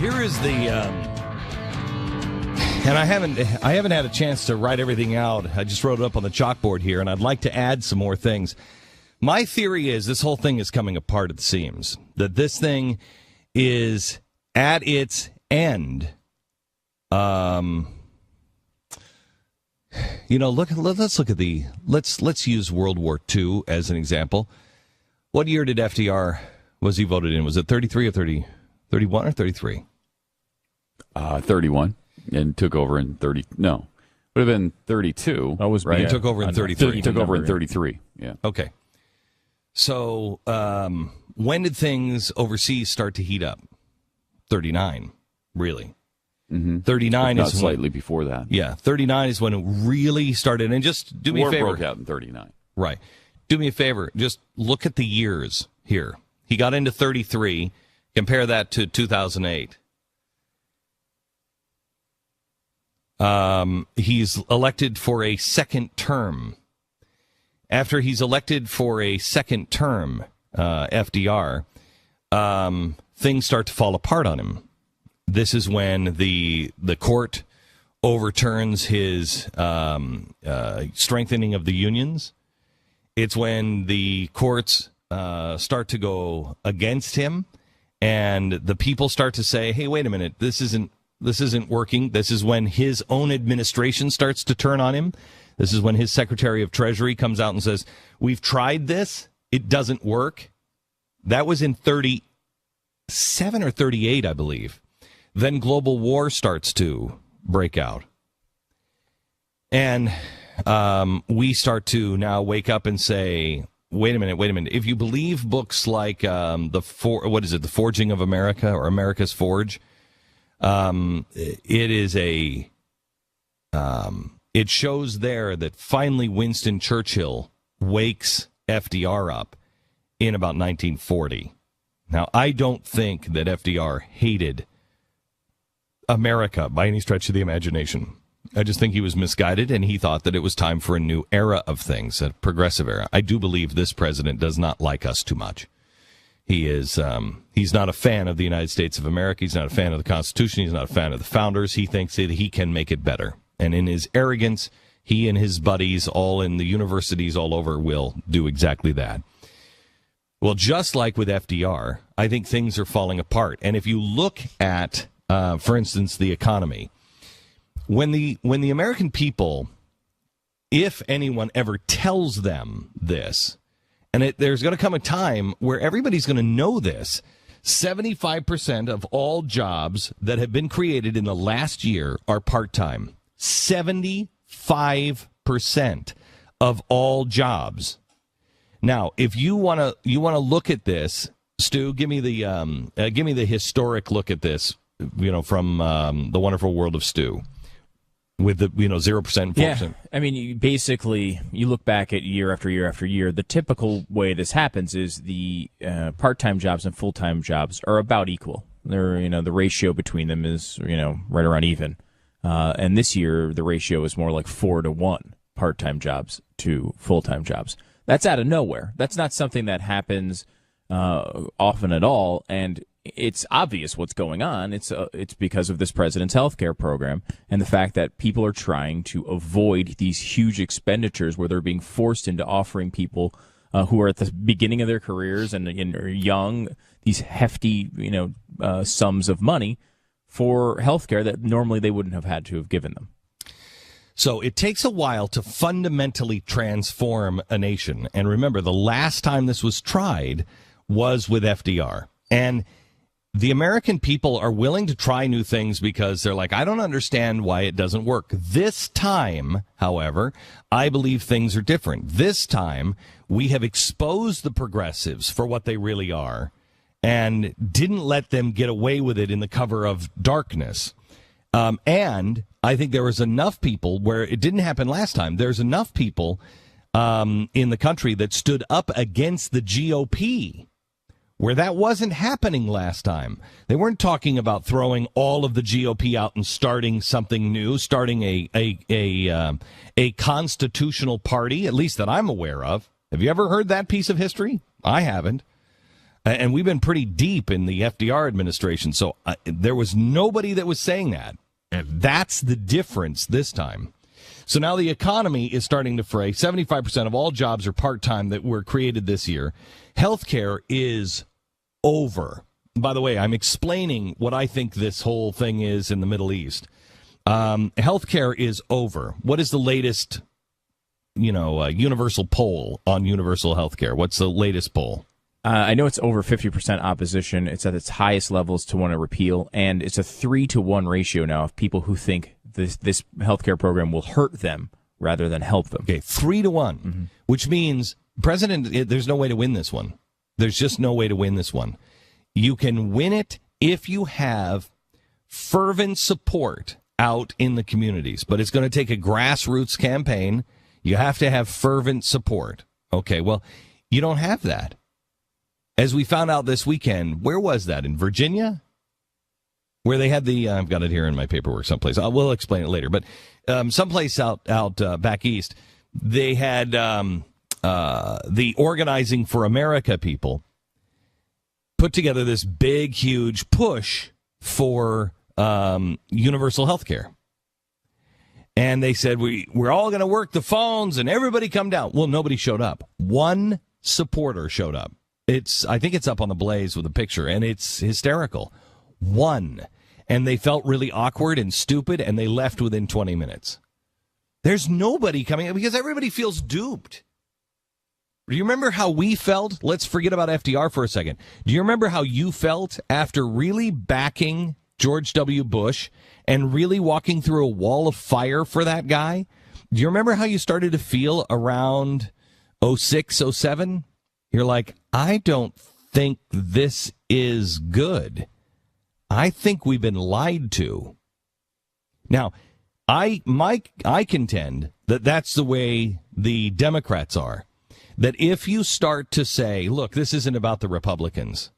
Here is the, and I haven't had a chance to write everything out. I just wrote it up on the chalkboard here, and I'd like to add some more things. My theory is this whole thing is coming apart at the seams. That this thing is at its end. Let's look at let's use World War II as an example. What year did FDR was he voted in? Was it 33 or 31 or 33? 31, and took over in 30. No, would have been 32. That was right. Yeah, he took over in 33. He took over in 33. Yeah. Okay. So when did things overseas start to heat up? 39, really. Mm-hmm. 39 Not is slightly before that. Yeah, 39 is when it really started. And just do me a favor. War broke out in 39. Right. Do me a favor. Just look at the years here. He got into 33. Compare that to 2008. He's elected for a second term. After he's elected for a second term, FDR, things start to fall apart on him. This is when the court overturns his strengthening of the unions. It's when the courts start to go against him, and the people start to say, "Hey, wait a minute, this isn't working." This is when his own administration starts to turn on him. This is when his Secretary of Treasury comes out and says, "We've tried this; it doesn't work." That was in 37 or 38, I believe. Then global war starts to break out. And we start to now wake up and say, wait a minute. If you believe books like The Forging of America or America's Forge, it shows there that finally Winston Churchill wakes FDR up in about 1940. Now, I don't think that FDR hated America by any stretch of the imagination. I just think he was misguided, and he thought that it was time for a new era of things, a progressive era. I do believe this president does not like us too much. He is, he's not a fan of the United States of America. He's not a fan of the Constitution. He's not a fan of the founders. He thinks that he can make it better. And in his arrogance, he and his buddies all in the universities all over will do exactly that. Well, just like with FDR, I think things are falling apart. And if you look at, for instance, the economy, when the American people, if anyone ever tells them this, and there's going to come a time where everybody's going to know this, 75% of all jobs that have been created in the last year are part-time. 75% of all jobs. Now, if you want to look at this, Stu, give me the historic look at this, from The Wonderful World of Stu, with the 0% and 4%. Yeah, I mean, you look back at year after year after year. The typical way this happens is the part-time jobs and full-time jobs are about equal. They're the ratio between them is right around even. And this year the ratio is more like 4-to-1 part-time jobs to full-time jobs. That's out of nowhere. That's not something that happens often at all, and it's obvious what's going on. It's because of this president's health care program and the fact that people are trying to avoid these huge expenditures where they're being forced into offering people who are at the beginning of their careers and are young these hefty sums of money for health care that normally they wouldn't have had to have given them. So it takes a while to fundamentally transform a nation. And remember, the last time this was tried was with FDR. And the American people are willing to try new things because they're like, I don't understand why it doesn't work. This time, however, I believe things are different. This time, we have exposed the progressives for what they really are and didn't let them get away with it in the cover of darkness. And I think there was enough people where it didn't happen last time. There's enough people in the country that stood up against the GOP where that wasn't happening last time. They weren't talking about throwing all of the GOP out and starting something new, starting a constitutional party, at least that I'm aware of. Have you ever heard that piece of history? I haven't. And we've been pretty deep in the FDR administration, so there was nobody that was saying that. And that's the difference this time. So now the economy is starting to fray. 75% of all jobs are part-time that were created this year. Healthcare is over. By the way, I'm explaining what I think this whole thing is in the Middle East. Healthcare is over. What is the latest, universal poll on universal healthcare? What's the latest poll? I know it's over 50% opposition. It's at its highest levels to want to repeal, and it's a 3-to-1 ratio now of people who think this healthcare program will hurt them rather than help them. Okay, 3-to-1, which means there's no way to win this one. There's just no way to win this one. You can win it if you have fervent support out in the communities, but it's going to take a grassroots campaign. You have to have fervent support. Okay, well, you don't have that. As we found out this weekend, where was that? In Virginia? Where they had I've got it here in my paperwork someplace. We'll explain it later. But someplace out back east, they had the Organizing for America people put together this big, huge push for universal health care. And they said, we're all going to work the phones and everybody come down. Well, nobody showed up. One supporter showed up. I think it's up on the Blaze with a picture, and it's hysterical. One. And they felt really awkward and stupid, and they left within 20 minutes. There's nobody coming because everybody feels duped. Do you remember how we felt? Let's forget about FDR for a second. Do you remember how you felt after really backing George W. Bush and really walking through a wall of fire for that guy? Do you remember how you started to feel around 06, 07? You're like, I don't think this is good. I think we've been lied to. Now, I contend that that's the way the Democrats are. That if you start to say, look, this isn't about the Republicans.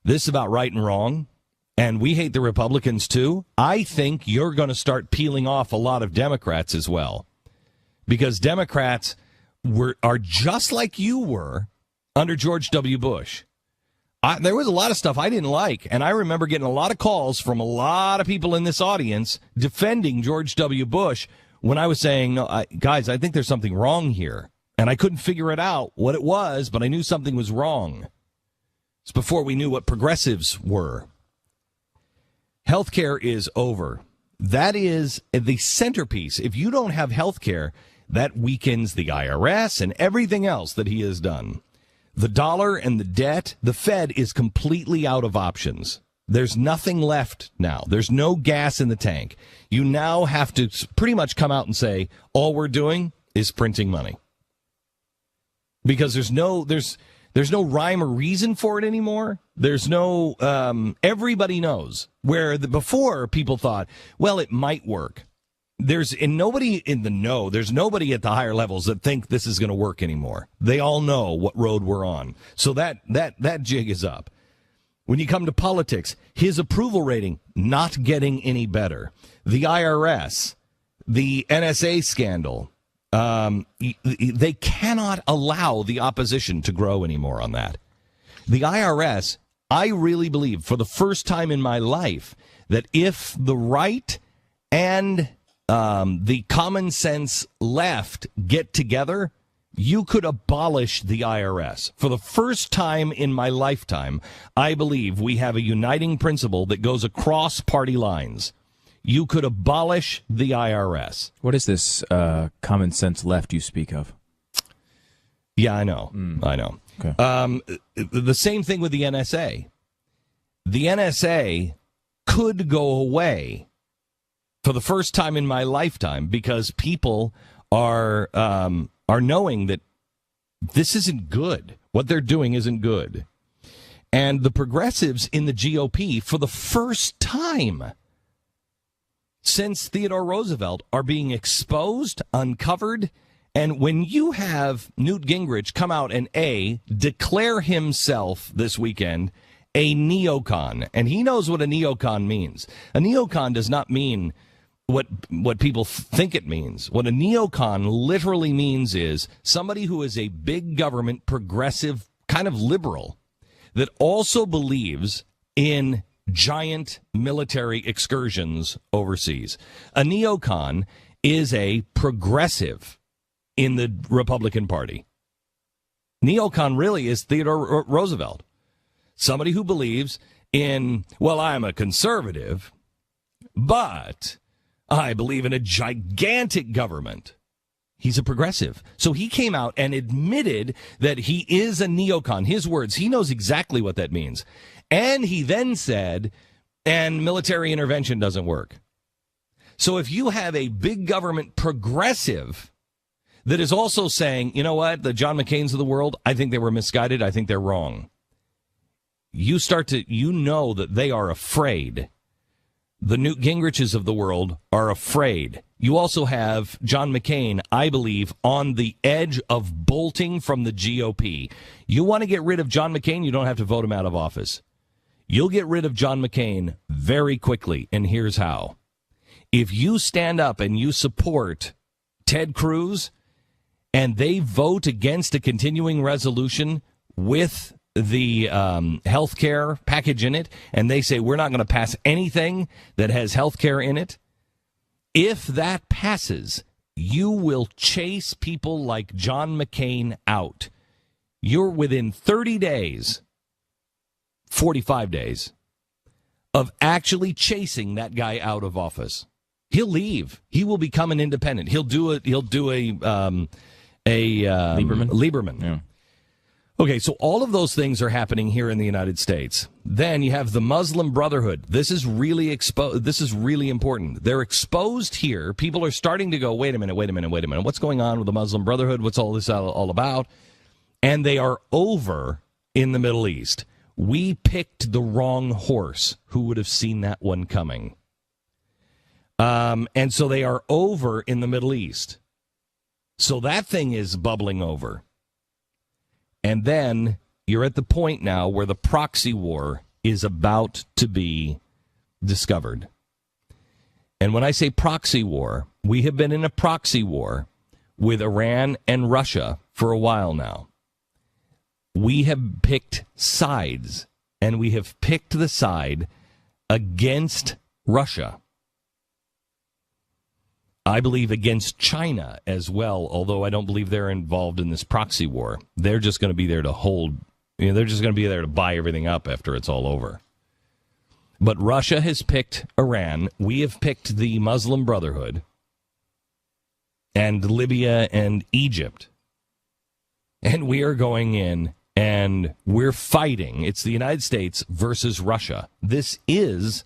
This is about right and wrong, and we hate the Republicans too, I think you're going to start peeling off a lot of Democrats as well. Because Democrats are just like you were under George W. Bush. There was a lot of stuff I didn't like, and I remember getting a lot of calls from a lot of people in this audience defending George W. Bush when I was saying, no, guys, I think there's something wrong here. And I couldn't figure it out what it was, but I knew something was wrong. It's before we knew what progressives were. Healthcare is over. That is the centerpiece. If you don't have healthcare, that weakens the IRS and everything else that he has done. The dollar and the debt, the Fed is completely out of options. There's nothing left now. There's no gas in the tank. You now have to pretty much come out and say, all we're doing is printing money. Because there's no rhyme or reason for it anymore. There's no, everybody knows. Where before people thought, well, it might work. There's nobody in the know. There's nobody at the higher levels that think this is going to work anymore. They all know what road we're on. So that jig is up. When you come to politics, his approval rating not getting any better. The IRS, the NSA scandal, they cannot allow the opposition to grow anymore on that. The IRS, I really believe, for the first time in my life, that if the right and the common sense left get together, you could abolish the IRS. For the first time in my lifetime, I believe we have a uniting principle that goes across party lines. You could abolish the IRS. What is this common sense left you speak of? Yeah, I know. I know. Okay. The same thing with the NSA. The NSA could go away for the first time in my lifetime because people are knowing that this isn't good. What they're doing isn't good. And the progressives in the GOP, for the first time since Theodore Roosevelt, are being exposed, uncovered. And when you have Newt Gingrich come out and declare himself this weekend a neocon, and he knows what a neocon means. A neocon does not mean what people think it means. What a neocon literally means is somebody who is a big government, progressive, kind of liberal. that also believes in giant military excursions overseas. A neocon is a progressive in the Republican Party. Neocon really is Theodore Roosevelt. Somebody who believes in, well, I'm a conservative, but I believe in a gigantic government. He's a progressive. So he came out and admitted that he is a neocon. His words, he knows exactly what that means. And he then said, and military intervention doesn't work. So if you have a big government progressive that is also saying, you know what, the John McCains of the world, I think they were misguided. I think they're wrong. You know that they are afraid. The Newt Gingriches of the world are afraid. You also have John McCain, I believe, on the edge of bolting from the GOP. You want to get rid of John McCain, you don't have to vote him out of office. You'll get rid of John McCain very quickly, and here's how. If you stand up and you support Ted Cruz and they vote against a continuing resolution with the health care package in it, and they say we're not going to pass anything that has health care in it, if that passes, you will chase people like John McCain out. You're within 30 days, 45 days, of actually chasing that guy out of office. He'll leave. He will become an independent. He'll do a Lieberman. Yeah. Okay, so all of those things are happening here in the United States. Then you have the Muslim Brotherhood. This is really important. They're exposed here. People are starting to go, wait a minute. What's going on with the Muslim Brotherhood? What's all this all about? And they are over in the Middle East. We picked the wrong horse. Who would have seen that one coming? And so they are over in the Middle East. So that thing is bubbling over. And then you're at the point now where the proxy war is about to be discovered. And when I say proxy war, we have been in a proxy war with Iran and Russia for a while now. We have picked sides, and we have picked the side against Russia. I believe against China as well, although I don't believe they're involved in this proxy war. They're just going to be there to hold, they're just going to be there to buy everything up after it's all over. But Russia has picked Iran. We have picked the Muslim Brotherhood and Libya and Egypt. And we are going in and we're fighting. It's the United States versus Russia. This is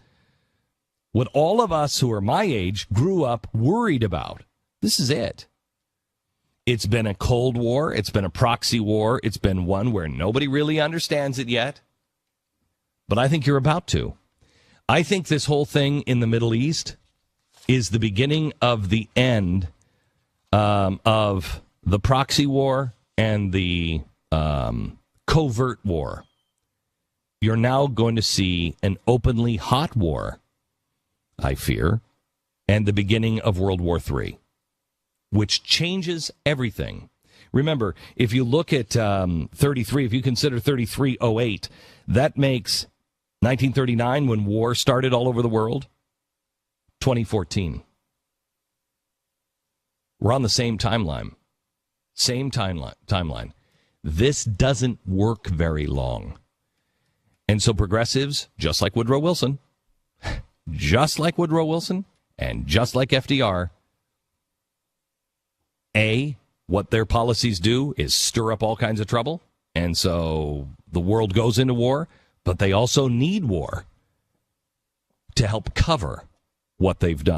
what all of us who are my age grew up worried about. This is it. It's been a Cold War. It's been a proxy war. It's been one where nobody really understands it yet. But I think you're about to. I think this whole thing in the Middle East is the beginning of the end of the proxy war and the covert war. You're now going to see an openly hot war, I fear, and the beginning of World War III, which changes everything. Remember, if you look at 33, if you consider 3308, that makes 1939, when war started all over the world, 2014. We're on the same timeline. Same timeline. This doesn't work very long. And so progressives, just like Woodrow Wilson, and just like FDR, what their policies do is stir up all kinds of trouble. And so the world goes into war, but they also need war to help cover what they've done.